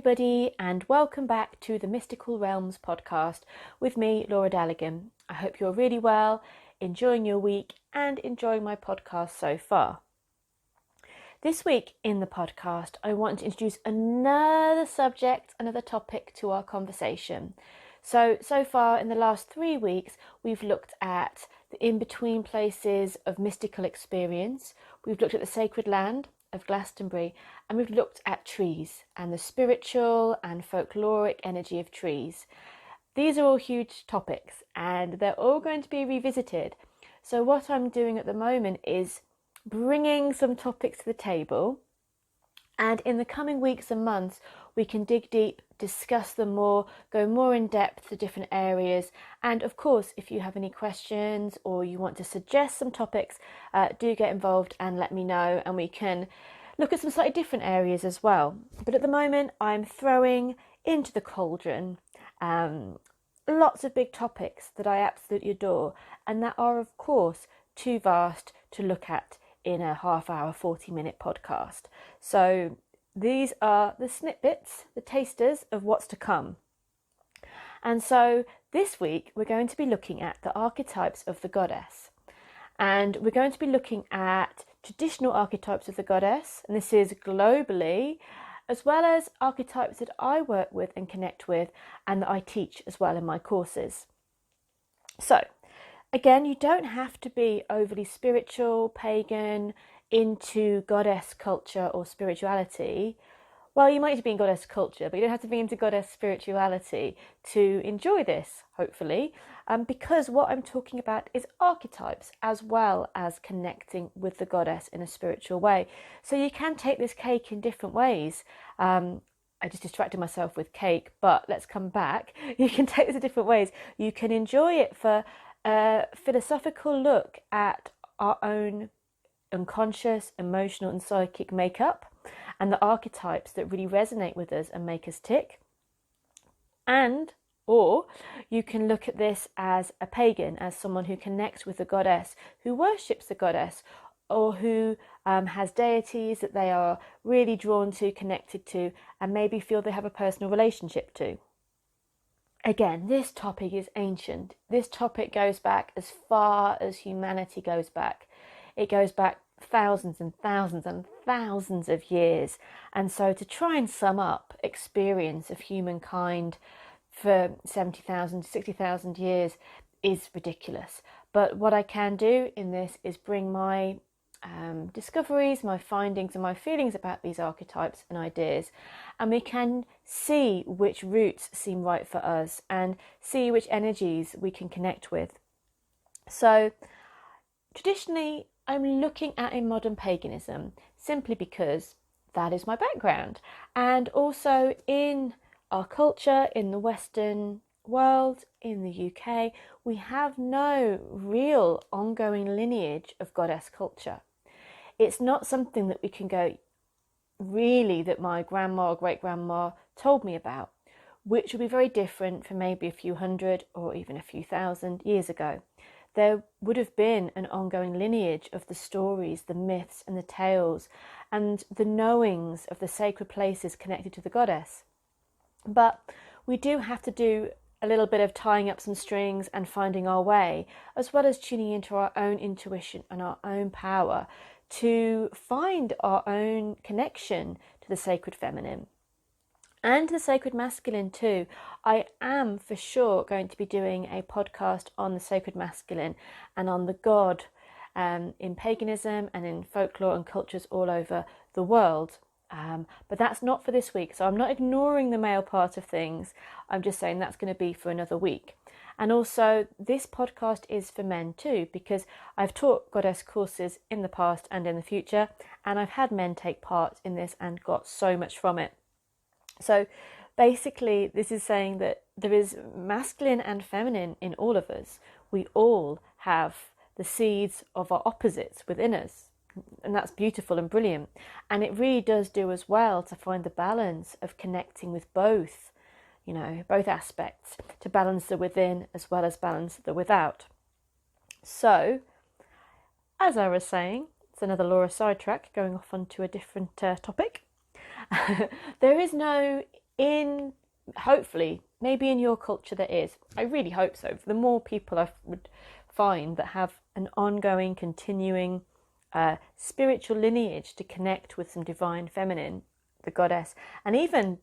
everybody, and welcome back to the Mystical Realms podcast with me, Laura Daligan. I hope you're really well, enjoying your week and enjoying my podcast so far. This week in the podcast, I want to introduce another subject, another topic to our conversation. So far in the last 3 weeks, we've looked at the in-between places of mystical experience. We've looked at the sacred land of Glastonbury, and we've looked at trees and the spiritual and folkloric energy of trees. These are all huge topics and they're all going to be revisited. So what I'm doing at the moment is bringing some topics to the table, and in the coming weeks and months we can dig deep, discuss them more, go more in depth to different areas. And of course, if you have any questions or you want to suggest some topics, do get involved and let me know, and we can look at some slightly different areas as well. But at the moment I'm throwing into the cauldron lots of big topics that I absolutely adore and that are of course too vast to look at in a half-hour, 40-minute podcast. So these are the snippets, the tasters of what's to come. And so this week we're going to be looking at the archetypes of the goddess. And we're going to be looking at traditional archetypes of the goddess, and this is globally, as well as archetypes that I work with and connect with and that I teach as well in my courses. So again, you don't have to be overly spiritual, pagan, into goddess culture or spirituality. Well, you might be in goddess culture, but you don't have to be into goddess spirituality to enjoy this, hopefully, because what I'm talking about is archetypes as well as connecting with the goddess in a spiritual way. So you can take this cake in different ways. I just distracted myself with cake, but let's come back. You can take this in different ways. You can enjoy it for a philosophical look at our own unconscious, emotional and psychic makeup and the archetypes that really resonate with us and make us tick. Or you can look at this as a pagan, as someone who connects with the goddess, who worships the goddess, or who has deities that they are really drawn to, connected to, and maybe feel they have a personal relationship to. Again, this topic is ancient. This topic goes back as far as humanity goes back. It goes back thousands and thousands and thousands of years. And so to try and sum up experience of humankind for 70,000, 60,000 years is ridiculous. But what I can do in this is bring my discoveries, my findings and my feelings about these archetypes and ideas, and we can see which roots seem right for us and see which energies we can connect with. So traditionally I'm looking at a modern paganism simply because that is my background, and also in our culture, in the Western world, in the UK, we have no real ongoing lineage of goddess culture. It's not something that we can go, really, that my grandma or great-grandma told me about, which would be very different from maybe a few hundred or even a few thousand years ago. There would have been an ongoing lineage of the stories, the myths and the tales and the knowings of the sacred places connected to the goddess. But we do have to do a little bit of tying up some strings and finding our way, as well as tuning into our own intuition and our own power to find our own connection to the sacred feminine and the sacred masculine too. I am for sure going to be doing a podcast on the sacred masculine and on the god in paganism and in folklore and cultures all over the world. But that's not for this week. So I'm not ignoring the male part of things. I'm just saying that's going to be for another week. And also this podcast is for men too, because I've taught goddess courses in the past and in the future, and I've had men take part in this and got so much from it. So basically this is saying that there is masculine and feminine in all of us. We all have the seeds of our opposites within us, and that's beautiful and brilliant. And it really does do as well to find the balance of connecting with both, both aspects, to balance the within as well as balance the without. So as I was saying, it's another Laura sidetrack going off onto a different topic. There is no hopefully, maybe in your culture there is. I really hope so. The more people I would find that have an ongoing, continuing spiritual lineage to connect with some divine feminine, the goddess, and even,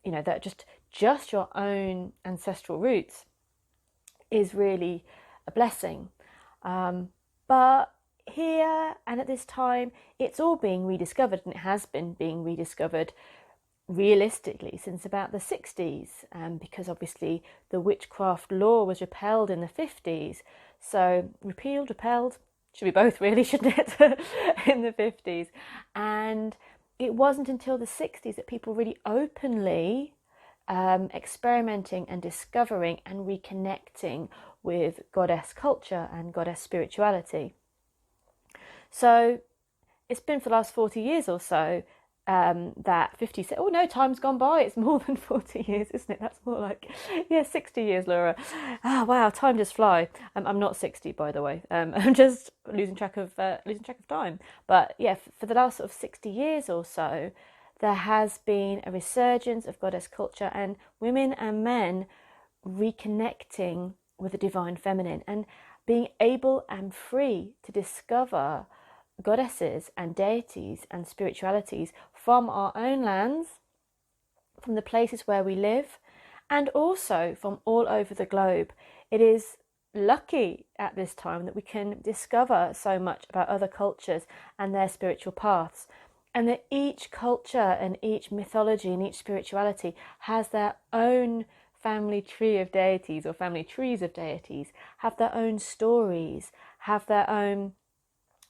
that just your own ancestral roots is really a blessing. But here and at this time, it's all being rediscovered, and it has been being rediscovered realistically since about the 60s, because obviously the witchcraft law was repealed in the 50s. So repealed, should be both really, shouldn't it? In the 50s. And it wasn't until the 60s that people really openly experimenting and discovering and reconnecting with goddess culture and goddess spirituality. So it's been for the last 40 years or so that 50 said, oh no, time's gone by, it's more than 40 years, isn't it? That's more like 60 years, Laura. Wow, time just fly. I'm not 60, by the way. I'm just losing track of time. But yeah, for the last sort of 60 years or so, there has been a resurgence of goddess culture and women and men reconnecting with the divine feminine and being able and free to discover goddesses and deities and spiritualities from our own lands, from the places where we live, and also from all over the globe. It is lucky at this time that we can discover so much about other cultures and their spiritual paths, and that each culture and each mythology and each spirituality has their own family tree of deities or family trees of deities, have their own stories, have their own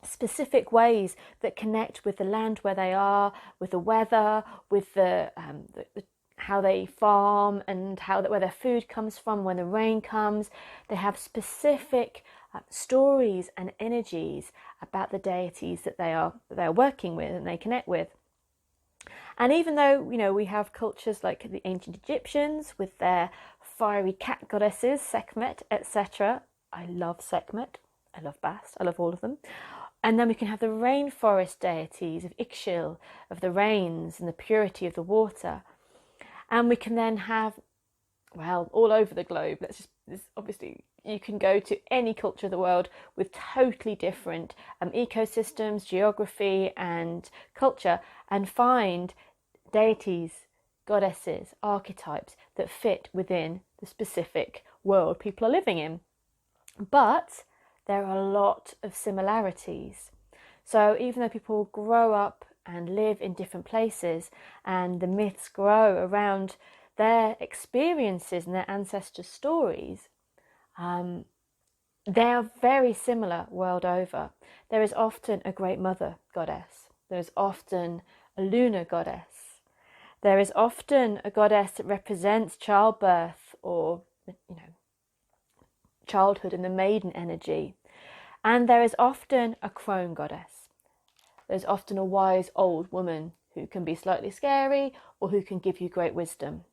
specific ways that connect with the land where they are, with the weather, with the how they farm and where their food comes from when the rain comes. They have specific stories and energies about the deities that they're working with and they connect with. And even though we have cultures like the ancient Egyptians with their fiery cat goddesses, Sekhmet, etc. I love Sekhmet, I love Bast, I love all of them. And then we can have the rainforest deities of Ixchel, of the rains and the purity of the water. And we can then have, all over the globe, obviously you can go to any culture of the world with totally different ecosystems, geography and culture, and find deities, goddesses, archetypes that fit within the specific world people are living in. But there are a lot of similarities. So even though people grow up and live in different places and the myths grow around their experiences and their ancestors' stories, they are very similar world over. There is often a great mother goddess. There is often a lunar goddess. There is often a goddess that represents childbirth or, childhood and the maiden energy. And there is often a crone goddess. There's often a wise old woman who can be slightly scary or who can give you great wisdom.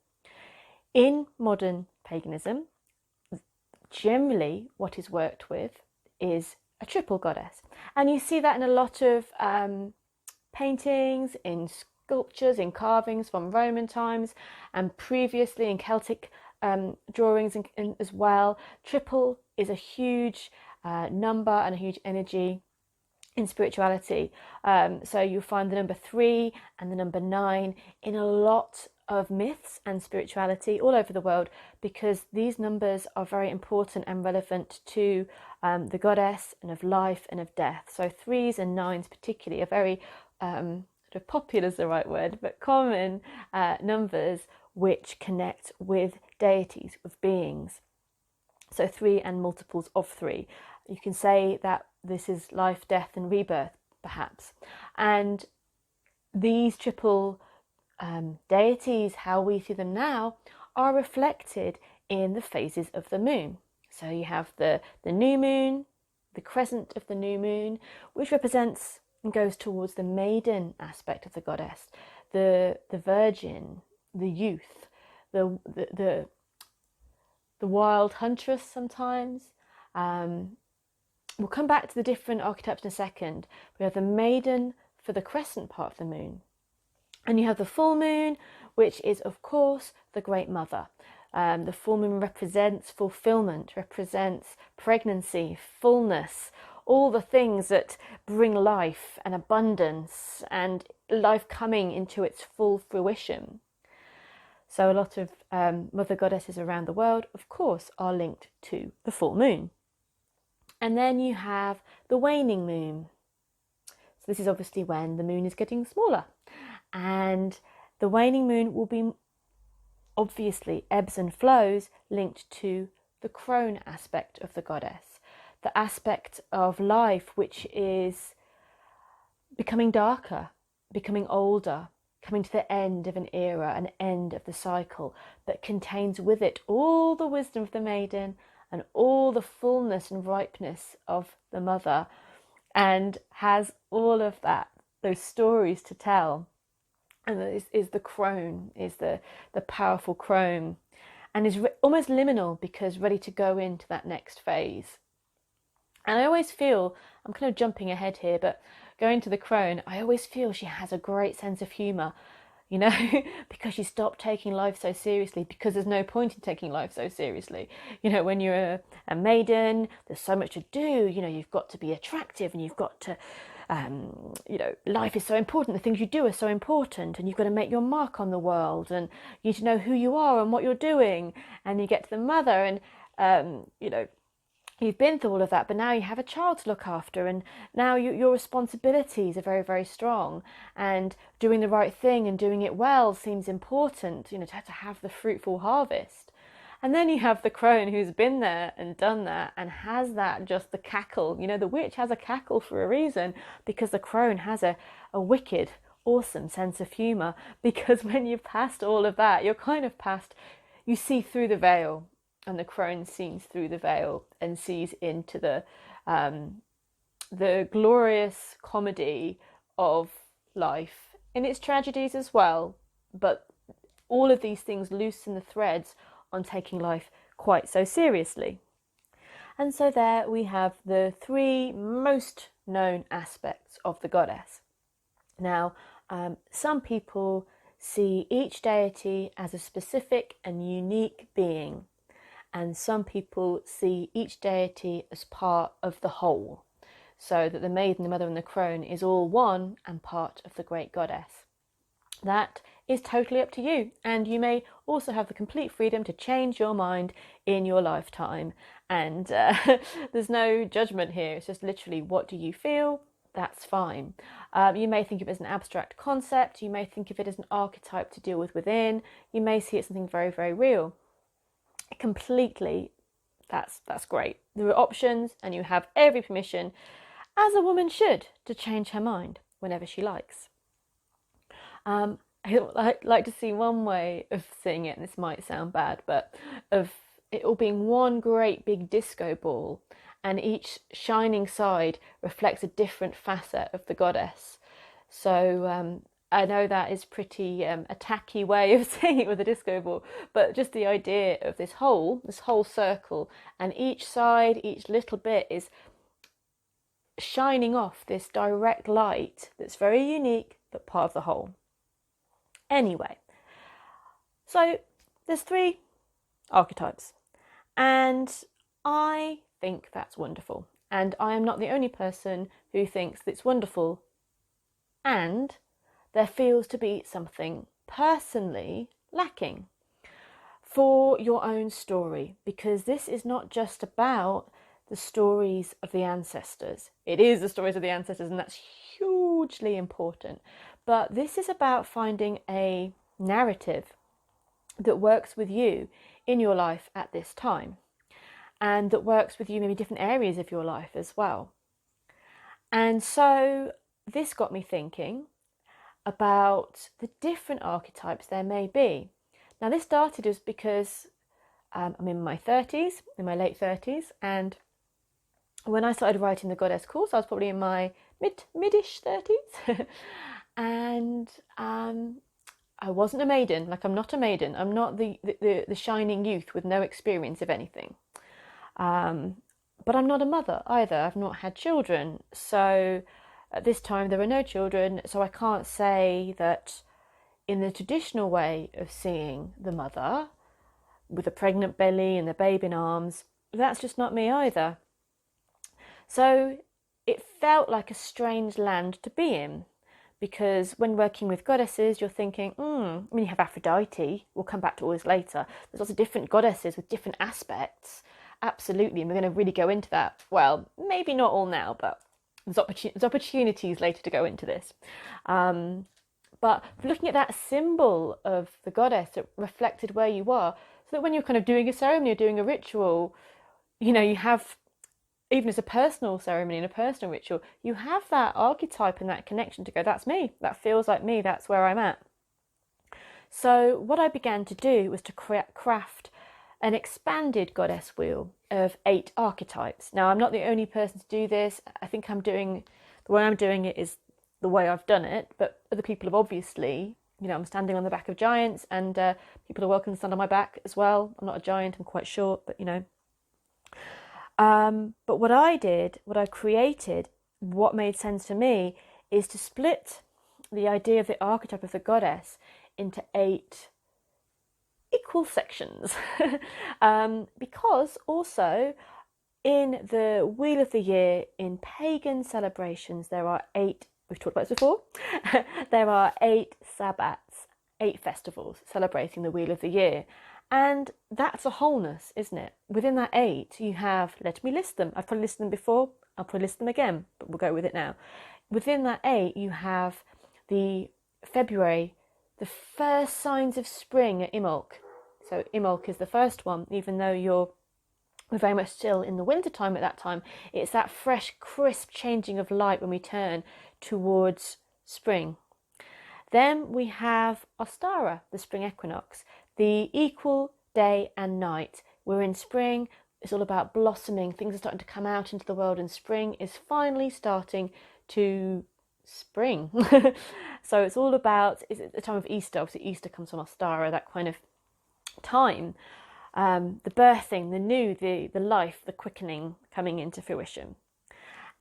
In modern paganism, generally what is worked with is a triple goddess. And you see that in a lot of paintings, in sculptures, in carvings from Roman times, and previously in Celtic drawings as well. Triple is a huge number and a huge energy in spirituality. So you'll find the number 3 and the number 9 in a lot of myths and spirituality all over the world, because these numbers are very important and relevant to the goddess and of life and of death. So 3s and 9s particularly are very popular is the right word, but common numbers which connect with deities, with beings. So 3 and multiples of 3. You can say that this is life, death and rebirth, perhaps. And these triple deities, how we see them now, are reflected in the phases of the moon. So you have the new moon, the crescent of the new moon, which represents and goes towards the maiden aspect of the goddess, the virgin, the youth, the wild huntress sometimes. We'll come back to the different archetypes in a second. We have the maiden for the crescent part of the moon. And you have the full moon, which is, of course, the Great Mother. The full moon represents fulfilment, represents pregnancy, fullness, all the things that bring life and abundance and life coming into its full fruition. So a lot of mother goddesses around the world, of course, are linked to the full moon. And then you have the waning moon. So this is obviously when the moon is getting smaller. And the waning moon will be obviously ebbs and flows linked to the crone aspect of the goddess, the aspect of life which is becoming darker, becoming older, coming to the end of an era, an end of the cycle, that contains with it all the wisdom of the maiden and all the fullness and ripeness of the mother, and has all of that, those stories to tell. And this is the crone, is the powerful crone, and is almost liminal because ready to go into that next phase. And I always feel, I'm kind of jumping ahead here, but going to the crone, I always feel she has a great sense of humour, you know, because she stopped taking life so seriously, because there's no point in taking life so seriously. You know, when you're a maiden, there's so much to do, you know, you've got to be attractive and you've got to, you know, life is so important, the things you do are so important, and you've got to make your mark on the world, and you need to know who you are and what you're doing. And you get to the mother and, you know, you've been through all of that, but now you have a child to look after, and now your responsibilities are very, very strong, and doing the right thing and doing it well seems important, you know, to have the fruitful harvest. And then you have the crone who's been there and done that and has that, just the cackle. You know, the witch has a cackle for a reason, because the crone has a wicked, awesome sense of humour, because when you've passed all of that, you're kind of past, you see through the veil. And the crone sees through the veil and sees into the glorious comedy of life in its tragedies as well. But all of these things loosen the threads on taking life quite so seriously. And so there we have the three most known aspects of the goddess. Now, some people see each deity as a specific and unique being, and some people see each deity as part of the whole, so that the maiden, the mother and the crone is all one and part of the great goddess. That is totally up to you, and you may also have the complete freedom to change your mind in your lifetime, and there's no judgment here. It's just literally, what do you feel? That's fine. You may think of it as an abstract concept, you may think of it as an archetype to deal with within, you may see it as something very, very real. Completely, that's great. There are options, and you have every permission, as a woman should, to change her mind whenever she likes. I like to see one way of seeing it, and this might sound bad, but of it all being one great big disco ball, and each shining side reflects a different facet of the goddess. So I know that is pretty a tacky way of saying it with a disco ball, but just the idea of this whole circle, and each side, each little bit is shining off this direct light that's very unique, but part of the whole. Anyway, so there's three archetypes, and I think that's wonderful. And I am not the only person who thinks it's wonderful, and there feels to be something personally lacking for your own story, because this is not just about the stories of the ancestors. It is the stories of the ancestors, and that's hugely important. But this is about finding a narrative that works with you in your life at this time, and that works with you maybe different areas of your life as well. And so this got me thinking about the different archetypes there may be. Now, this started as because I'm in my 30s, in my late 30s, and when I started writing the Goddess course, I was probably in my mid-ish 30s, and I wasn't a maiden. Like, I'm not a maiden. I'm not the shining youth with no experience of anything. But I'm not a mother either. I've not had children, so at this time there are no children, so I can't say that in the traditional way of seeing the mother with a pregnant belly and the babe in arms, that's just not me either. So it felt like a strange land to be in, because when working with goddesses, you're thinking, I mean, you have Aphrodite, we'll come back to all this later. There's lots of different goddesses with different aspects. Absolutely, and we're going to really go into that. Well, maybe not all now, but there's opportunities later to go into this. But looking at that symbol of the goddess, it reflected where you are, so that when you're kind of doing a ceremony or doing a ritual, you know, you have, even as a personal ceremony and a personal ritual, you have that archetype and that connection to go, that's me, that feels like me, that's where I'm at. So what I began to do was to craft an expanded goddess wheel of 8 archetypes. Now, I'm not the only person to do this. I think the way I'm doing it is the way I've done it, but other people have obviously, you know, I'm standing on the back of giants, and people are welcome to stand on my back as well. I'm not a giant, I'm quite short, but you know. But what I created, what made sense to me, is to split the idea of the archetype of the goddess into 8 equal sections. Because also in the Wheel of the Year, in pagan celebrations, there are 8, we've talked about this before, there are 8 sabbats, 8 festivals celebrating the Wheel of the Year. And that's a wholeness, isn't it? Within that 8, you have, let me list them. I've probably listed them before, I'll probably list them again, but we'll go with it now. Within that 8, you have the February, the first signs of spring at Imbolc. So Imbolc is the first one, even though we're very much still in the winter time at that time. It's that fresh, crisp changing of light when we turn towards spring. Then we have Ostara, the spring equinox, the equal day and night. We're in spring, it's all about blossoming, things are starting to come out into the world, and spring is finally starting to spring. So it's all about, it's the time of Easter. Obviously Easter comes from Ostara, that kind of time, the birthing, the new, the life, the quickening coming into fruition.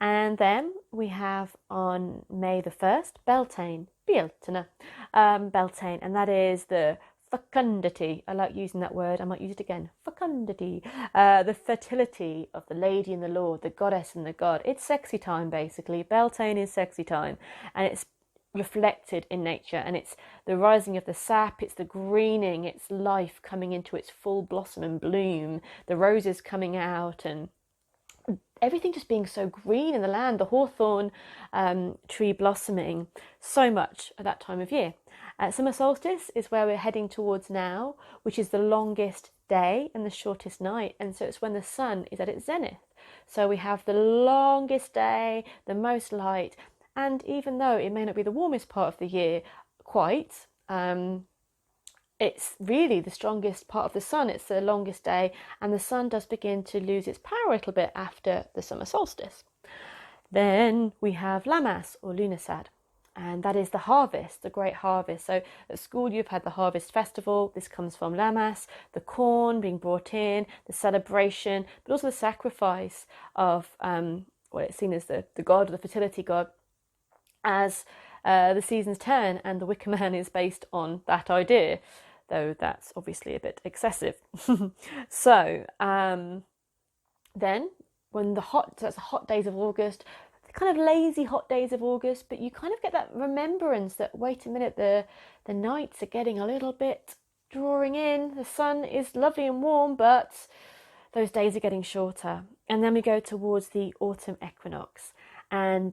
And then we have on May the 1st, Beltane, Beltane, and that is the fecundity. I like using that word, I might use it again. Fecundity, the fertility of the lady and the lord, the goddess and the god. It's sexy time, basically. Beltane is sexy time, and it's reflected in nature, and it's the rising of the sap, it's the greening, it's life coming into its full blossom and bloom, the roses coming out, and everything just being so green in the land, the hawthorn tree blossoming, so much at that time of year. Summer solstice is where we're heading towards now, which is the longest day and the shortest night, and so it's when the sun is at its zenith. So we have the longest day, the most light, and even though it may not be the warmest part of the year quite, it's really the strongest part of the sun. It's the longest day, and the sun does begin to lose its power a little bit after the summer solstice. Then we have Lammas or Lughnasadh, and that is the harvest, the great harvest. So at school you've had the harvest festival. This comes from Lammas, the corn being brought in, the celebration, but also the sacrifice of it's seen as the god, the fertility god, as the seasons turn, and the Wicker Man is based on that idea, though that's obviously a bit excessive. So then when that's the hot days of August, the kind of lazy hot days of August, but you kind of get that remembrance that, wait a minute, the nights are getting a little bit drawing in, the sun is lovely and warm, but those days are getting shorter. And then we go towards the autumn equinox, and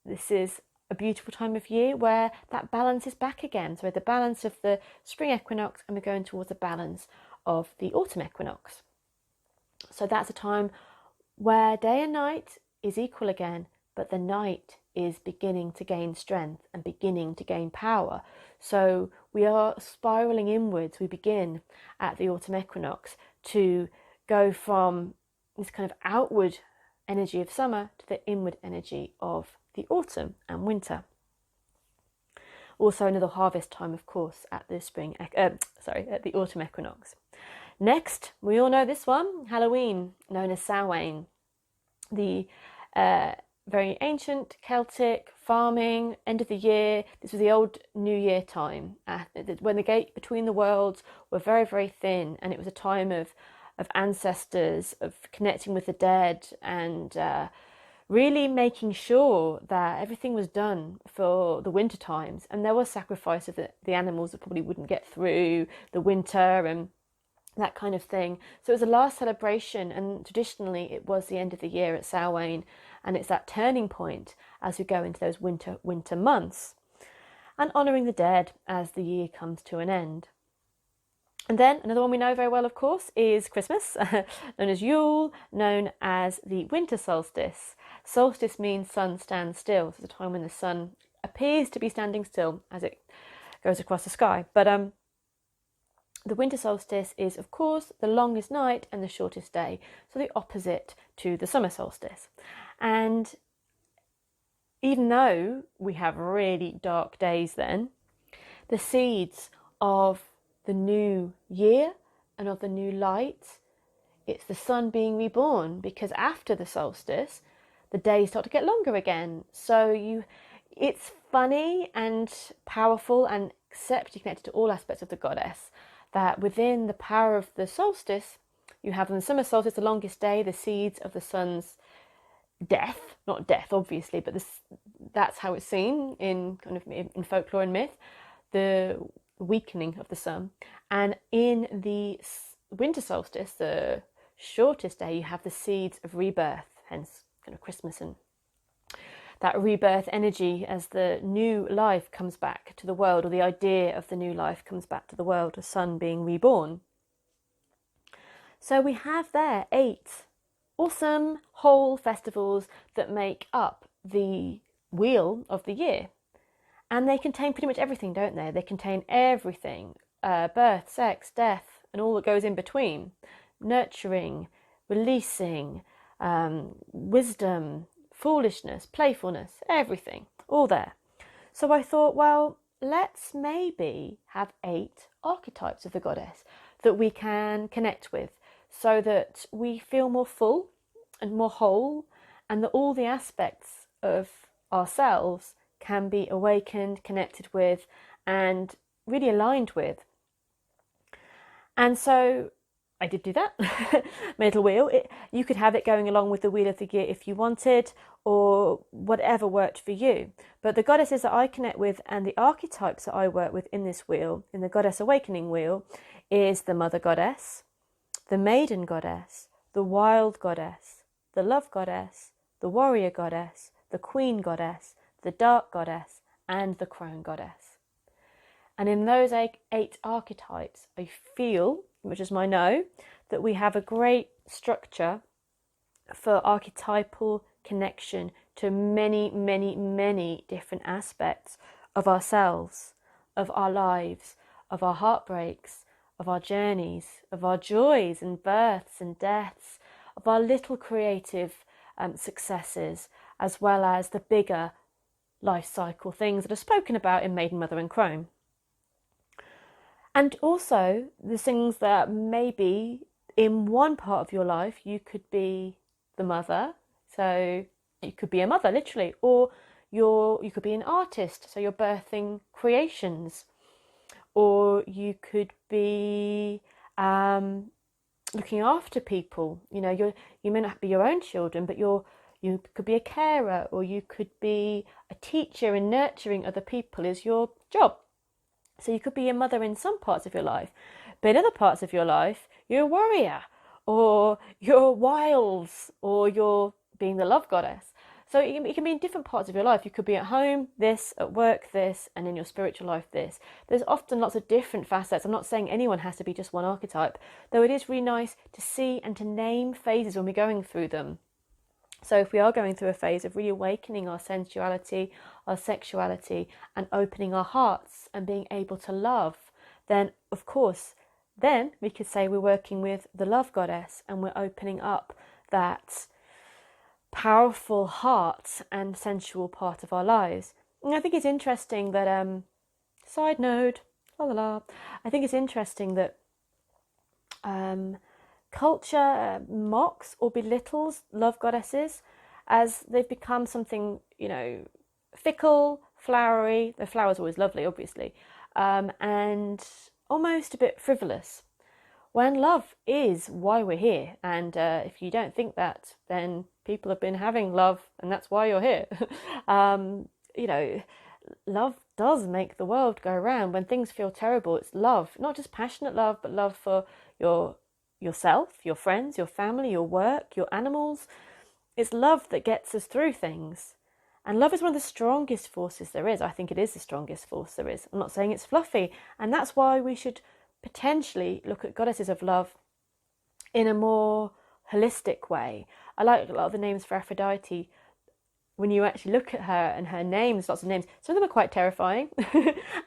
this is a beautiful time of year where that balance is back again. So the balance of the spring equinox, and we're going towards the balance of the autumn equinox. So that's a time where day and night is equal again, but the night is beginning to gain strength and beginning to gain power. So we are spiraling inwards. We begin at the autumn equinox to go from this kind of outward energy of summer to the inward energy of the autumn and winter. Also another harvest time, of course, at the at the autumn equinox. Next, we all know this one, Halloween, known as Samhain. The very ancient, Celtic, farming, end of the year. This was the old New Year time, when the gate between the worlds were very, very thin, and it was a time of ancestors, of connecting with the dead, and really making sure that everything was done for the winter times. And there was sacrifice of the animals that probably wouldn't get through the winter and that kind of thing. So it was the last celebration, and traditionally it was the end of the year at Samhain, and it's that turning point as we go into those winter months, and honouring the dead as the year comes to an end. And then another one we know very well, of course, is Christmas, known as Yule, known as the winter solstice. Solstice means sun stands still. So it's a time when the sun appears to be standing still as it goes across the sky. But the winter solstice is, of course, the longest night and the shortest day. So the opposite to the summer solstice. And even though we have really dark days then, the seeds of the new year and of the new light, it's the sun being reborn, because after the solstice the days start to get longer again. So it's funny and powerful and separately connected to all aspects of the goddess, that within the power of the solstice you have on the summer solstice, the longest day, the seeds of the sun's death, not death obviously, but that's how it's seen in kind of in folklore and myth, the weakening of the sun. And in the winter solstice, the shortest day, you have the seeds of rebirth, hence kind of Christmas and that rebirth energy as the new life comes back to the world, or the idea of the new life comes back to the world, the sun being reborn. So we have there 8 awesome whole festivals that make up the wheel of the year. And they contain pretty much everything, don't they? They contain everything, birth, sex, death, and all that goes in between. Nurturing, releasing, wisdom, foolishness, playfulness, everything, all there. So I thought, well, let's maybe have 8 archetypes of the goddess that we can connect with, so that we feel more full and more whole, and that all the aspects of ourselves can be awakened, connected with, and really aligned with. And so I did do that. My little wheel. You could have it going along with the wheel of the year if you wanted, or whatever worked for you. But the goddesses that I connect with and the archetypes that I work with in this wheel, in the Goddess Awakening wheel, is the Mother Goddess, the Maiden Goddess, the Wild Goddess, the Love Goddess, the Warrior Goddess, the Queen Goddess, the Dark Goddess, and the Crone Goddess. And in those 8 archetypes, I feel, which is my know, that we have a great structure for archetypal connection to many, many, many different aspects of ourselves, of our lives, of our heartbreaks, of our journeys, of our joys and births and deaths, of our little creative successes, as well as the bigger life cycle things that are spoken about in Maiden, Mother and Crone. And also the things that maybe in one part of your life you could be the mother, so you could be a mother literally, or you could be an artist, so you're birthing creations, or you could be looking after people. You may not be your own children, but you could be a carer, or you could be a teacher, and nurturing other people is your job. So you could be a mother in some parts of your life, but in other parts of your life, you're a warrior, or you're wilds, or you're being the love goddess. So it can be in different parts of your life. You could be at home, this, at work, this, and in your spiritual life, this. There's often lots of different facets. I'm not saying anyone has to be just one archetype, though it is really nice to see and to name phases when we're going through them. So if we are going through a phase of really awakening our sensuality, our sexuality, and opening our hearts and being able to love, then of course, then we could say we're working with the love goddess, and we're opening up that powerful heart and sensual part of our lives. And I think it's interesting that, side note, I think it's interesting that culture mocks or belittles love goddesses, as they've become something, fickle, flowery. The flower's always lovely, obviously, and almost a bit frivolous. When love is why we're here, and if you don't think that, then people have been having love, and that's why you're here. you know, Love does make the world go round. When things feel terrible, it's love, not just passionate love, but love for yourself, your friends, your family, your work, your animals. It's love that gets us through things. And love is one of the strongest forces there is. I think it is the strongest force there is. I'm not saying it's fluffy. And that's why we should potentially look at goddesses of love in a more holistic way. I like a lot of the names for Aphrodite. When you actually look at her and her names, lots of names, some of them are quite terrifying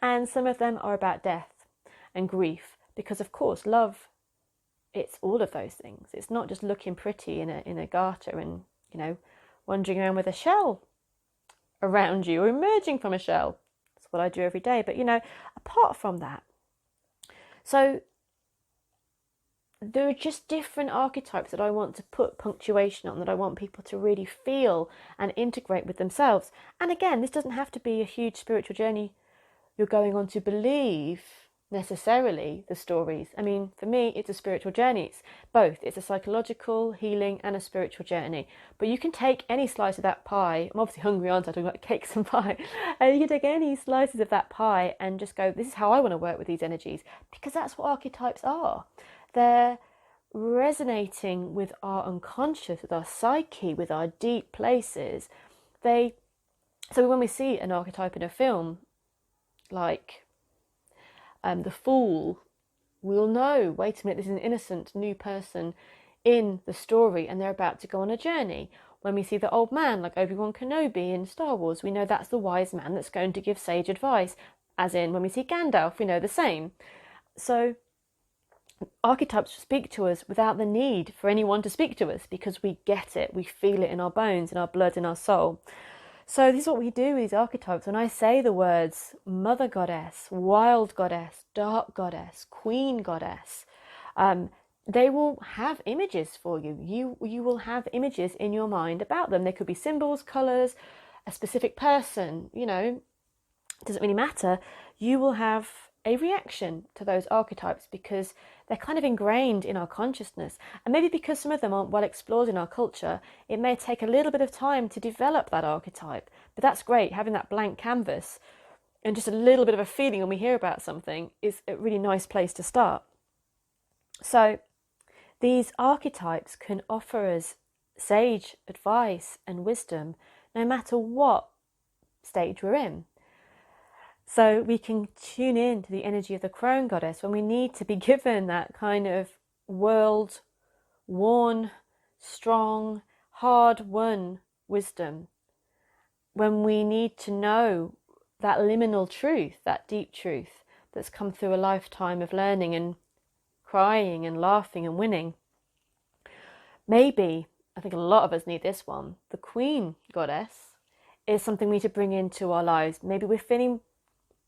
and some of them are about death and grief, because of course love, it's all of those things. It's not just looking pretty in a garter and wandering around with a shell around you or emerging from a shell. That's what I do every day. But apart from that, so there are just different archetypes that I want to put punctuation on, that I want people to really feel and integrate with themselves. And again, this doesn't have to be a huge spiritual journey you're going on to believe necessarily the stories. I mean, for me, it's a spiritual journey. It's both. It's a psychological healing and a spiritual journey. But you can take any slice of that pie. I'm obviously hungry, aren't I? Talking about cakes and pie. And you can take any slices of that pie and just go, this is how I want to work with these energies. Because that's what archetypes are. They're resonating with our unconscious, with our psyche, with our deep places. So when we see an archetype in a film, like the Fool, we'll know, wait a minute, this is an innocent new person in the story and they're about to go on a journey. When we see the old man, like Obi-Wan Kenobi in Star Wars, we know that's the wise man that's going to give sage advice. As in, when we see Gandalf, we know the same. So archetypes speak to us without the need for anyone to speak to us, because we get it, we feel it in our bones, in our blood, in our soul. So this is what we do with these archetypes. When I say the words mother goddess, wild goddess, dark goddess, queen goddess, they will have images for you. You will have images in your mind about them. They could be symbols, colours, a specific person, it doesn't really matter. You will have a reaction to those archetypes because they're kind of ingrained in our consciousness. And maybe because some of them aren't well explored in our culture, it may take a little bit of time to develop that archetype. But that's great. Having that blank canvas and just a little bit of a feeling when we hear about something is a really nice place to start. So these archetypes can offer us sage advice and wisdom no matter what stage we're in. So we can tune in to the energy of the Crone goddess when we need to be given that kind of world-worn, strong, hard-won wisdom. When we need to know that liminal truth, that deep truth that's come through a lifetime of learning and crying and laughing and winning. Maybe, I think a lot of us need this one, the Queen goddess is something we need to bring into our lives. Maybe we're feeling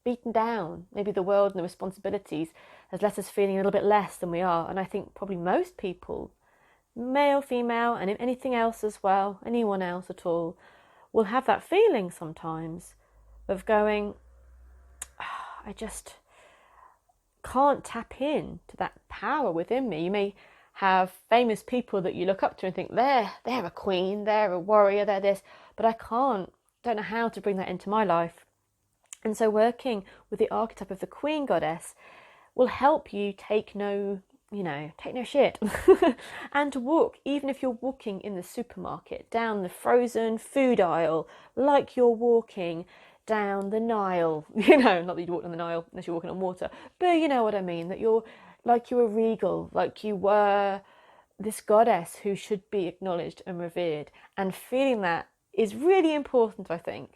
beaten down. Maybe the world and the responsibilities has left us feeling a little bit less than we are. And I think probably most people, male, female, and anything else as well, anyone else at all, will have that feeling sometimes of going, I just can't tap in to that power within me. You may have famous people that you look up to and think, they're a queen, they're a warrior, they're this, but I don't know how to bring that into my life. And so working with the archetype of the Queen goddess will help you take no shit and to walk, even if you're walking in the supermarket, down the frozen food aisle, like you're walking down the Nile, not that you'd walk down the Nile unless you're walking on water, but you know what I mean, that you're like you were regal, like you were this goddess who should be acknowledged and revered, and feeling that is really important, I think.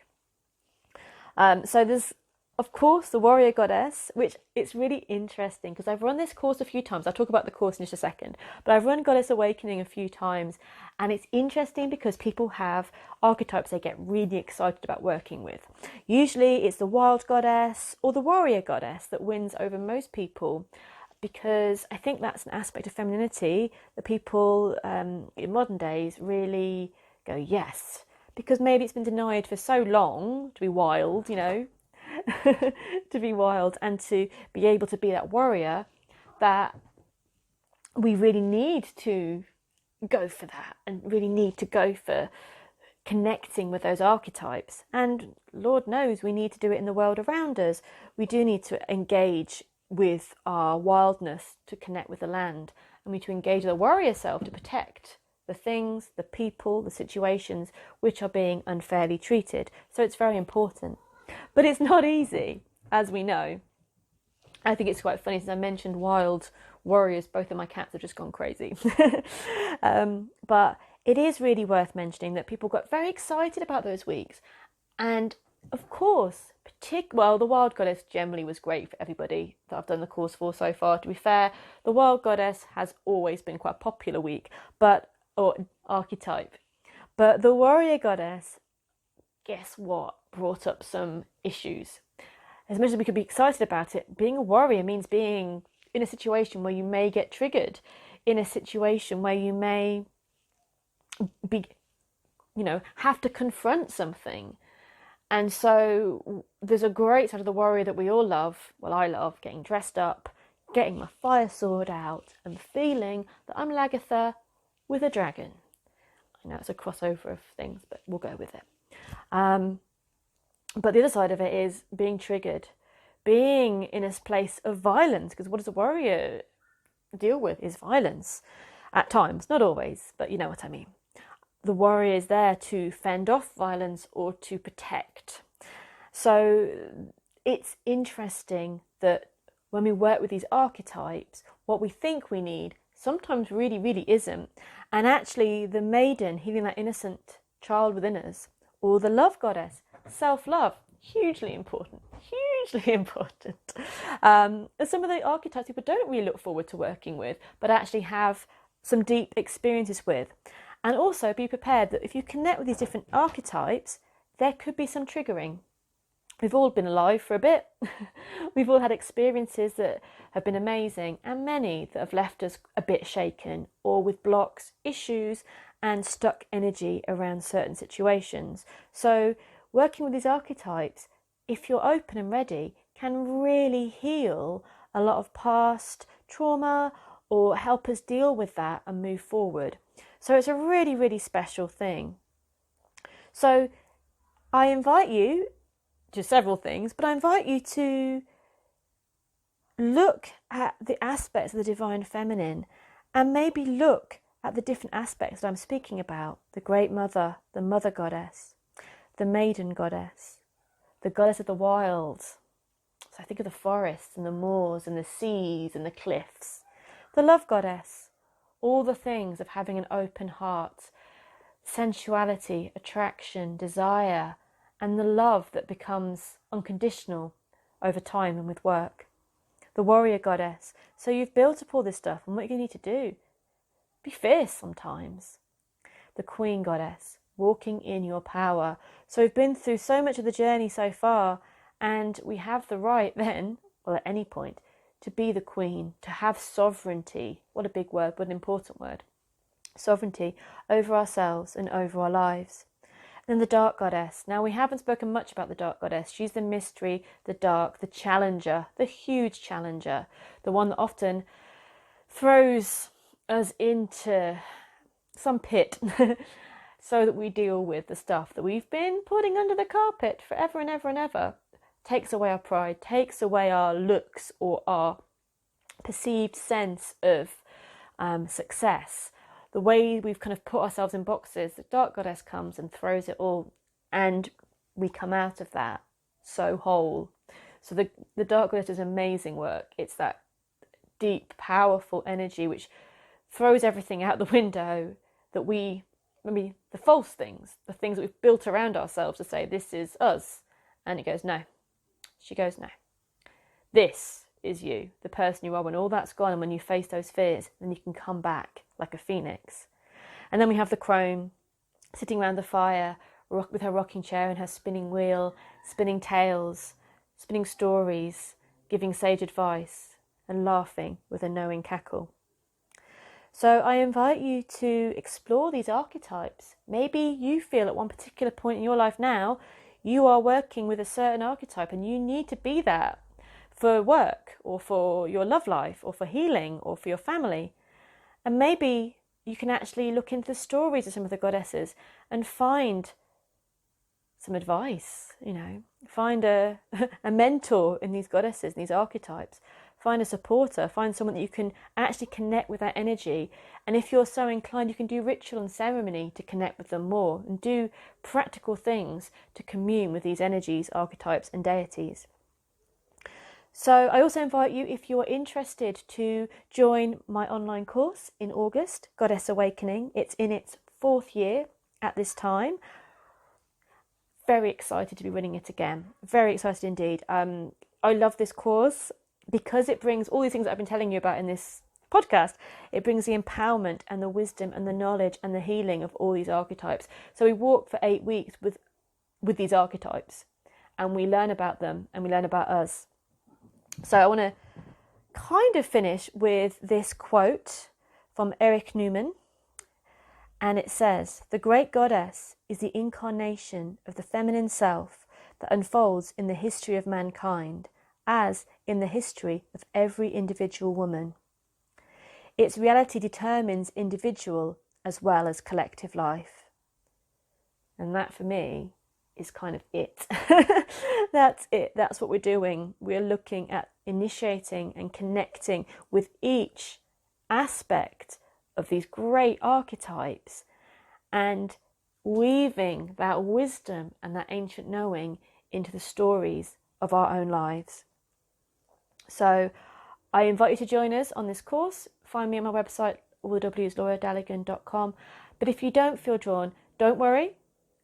So there's, of course, the warrior goddess, which it's really interesting because I've run this course a few times. I'll talk about the course in just a second, but I've run Goddess Awakening a few times, and it's interesting because people have archetypes they get really excited about working with. Usually it's the wild goddess or the warrior goddess that wins over most people, because I think that's an aspect of femininity that people in modern days really go, yes, because maybe it's been denied for so long to be wild, you know, to be wild and to be able to be that warrior, that we really need to go for that and really need to go for connecting with those archetypes. And Lord knows we need to do it in the world around us. We do need to engage with our wildness to connect with the land, and we need to engage the warrior self to protect the things, the people, the situations which are being unfairly treated. So it's very important. But it's not easy, as we know. I think it's quite funny, since I mentioned wild warriors, both of my cats have just gone crazy. But it is really worth mentioning that people got very excited about those weeks. And of course, the Wild Goddess generally was great for everybody that I've done the course for so far. To be fair, the Wild Goddess has always been quite a popular week, or archetype. But the Warrior Goddess, guess what, brought up some issues. As much as we could be excited about it, being a warrior means being in a situation where you may get triggered, in a situation where you may be, have to confront something. And so there's a great side of the warrior that we all love. Well, I love getting dressed up, getting my fire sword out, and feeling that I'm Lagatha with a dragon. I know it's a crossover of things, but we'll go with it. But the other side of it is being triggered, being in a place of violence, because what does a warrior deal with is violence at times, not always, but you know what I mean. The warrior is there to fend off violence or to protect. So it's interesting that when we work with these archetypes, what we think we need sometimes really, really isn't. And actually the maiden, healing that innocent child within us, or the love goddess, self-love, hugely important. Some of the archetypes people don't really look forward to working with, but actually have some deep experiences with. And also be prepared that if you connect with these different archetypes, there could be some triggering. We've all been alive for a bit. We've all had experiences that have been amazing, and many that have left us a bit shaken or with blocks, issues, and stuck energy around certain situations. So working with these archetypes, if you're open and ready, can really heal a lot of past trauma or help us deal with that and move forward. So it's a really, really special thing. So I invite you to several things, but I invite you to look at the aspects of the divine feminine and maybe look at the different aspects that I'm speaking about. The Great Mother, the Mother Goddess, the Maiden Goddess, the Goddess of the Wild. So I think of the forests and the moors and the seas and the cliffs. The Love Goddess, all the things of having an open heart, sensuality, attraction, desire, and the love that becomes unconditional over time and with work. The Warrior Goddess. So you've built up all this stuff, and what you need to do, be fierce sometimes. The Queen Goddess, walking in your power. So we've been through so much of the journey so far, and we have the right then, or at any point, to be the queen, to have sovereignty. What a big word, what an important word. Sovereignty over ourselves and over our lives. And then the Dark Goddess. Now, we haven't spoken much about the Dark Goddess. She's the mystery, the dark, the challenger, the huge challenger, the one that often throws us into some pit so that we deal with the stuff that we've been putting under the carpet forever and ever and ever. Takes away our pride, takes away our looks or our perceived sense of success. The way we've kind of put ourselves in boxes, the Dark Goddess comes and throws it all, and we come out of that so whole. So the Dark Goddess does amazing work. It's that deep, powerful energy which throws everything out the window that the false things, the things that we've built around ourselves to say, this is us. And it goes, no. She goes, no. This is you, the person you are when all that's gone, and when you face those fears, then you can come back like a phoenix. And then we have the crone sitting around the fire with her rocking chair and her spinning wheel, spinning tales, spinning stories, giving sage advice, and laughing with a knowing cackle. So I invite you to explore these archetypes. Maybe you feel at one particular point in your life now, you are working with a certain archetype and you need to be that for work or for your love life or for healing or for your family. And maybe you can actually look into the stories of some of the goddesses and find some advice, find a mentor in these goddesses, these archetypes. Find a supporter, find someone that you can actually connect with that energy. And if you're so inclined, you can do ritual and ceremony to connect with them more and do practical things to commune with these energies, archetypes and deities. So I also invite you, if you're interested, to join my online course in August, Goddess Awakening. It's in its 4th year at this time. Very excited to be running it again. Very excited indeed. I love this course because it brings all these things that I've been telling you about in this podcast. It brings the empowerment and the wisdom and the knowledge and the healing of all these archetypes. So we walk for 8 weeks with these archetypes and we learn about them and we learn about us. So I want to kind of finish with this quote from Eric Newman. And it says, "The great goddess is the incarnation of the feminine self that unfolds in the history of mankind, as in the history of every individual woman. Its reality determines individual as well as collective life." And that for me is kind of it. That's it. That's what we're doing. We're looking at initiating and connecting with each aspect of these great archetypes and weaving that wisdom and that ancient knowing into the stories of our own lives. So I invite you to join us on this course. Find me on my website, LauraRedWitch.com. But if you don't feel drawn, don't worry.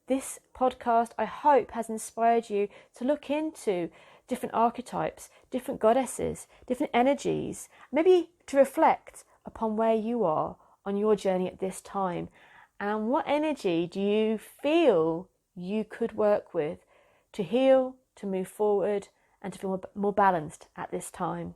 This podcast, I hope, has inspired you to look into different archetypes, different goddesses, different energies, maybe to reflect upon where you are on your journey at this time and what energy do you feel you could work with to heal, to move forward and to feel more balanced at this time.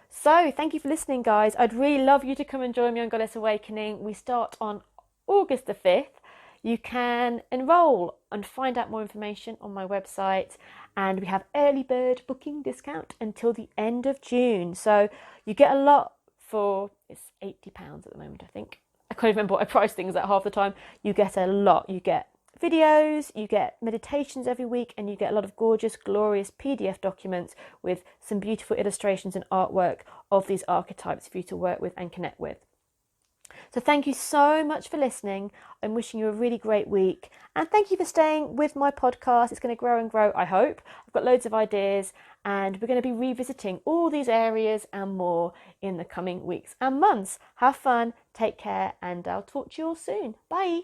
So thank you for listening, guys. I'd really love you to come and join me on Goddess Awakening. We start on August the 5th. You can enroll and find out more information on my website, and we have early bird booking discount until the end of June. So you get a lot for, it's £80 at the moment, I think. I can't remember what I price things at half the time. You get a lot. You get videos, you get meditations every week, and you get a lot of gorgeous, glorious PDF documents with some beautiful illustrations and artwork of these archetypes for you to work with and connect with. So thank you so much for listening. I'm wishing you a really great week. And thank you for staying with my podcast. It's going to grow and grow, I hope. I've got loads of ideas and we're going to be revisiting all these areas and more in the coming weeks and months. Have fun, take care, and I'll talk to you all soon. Bye.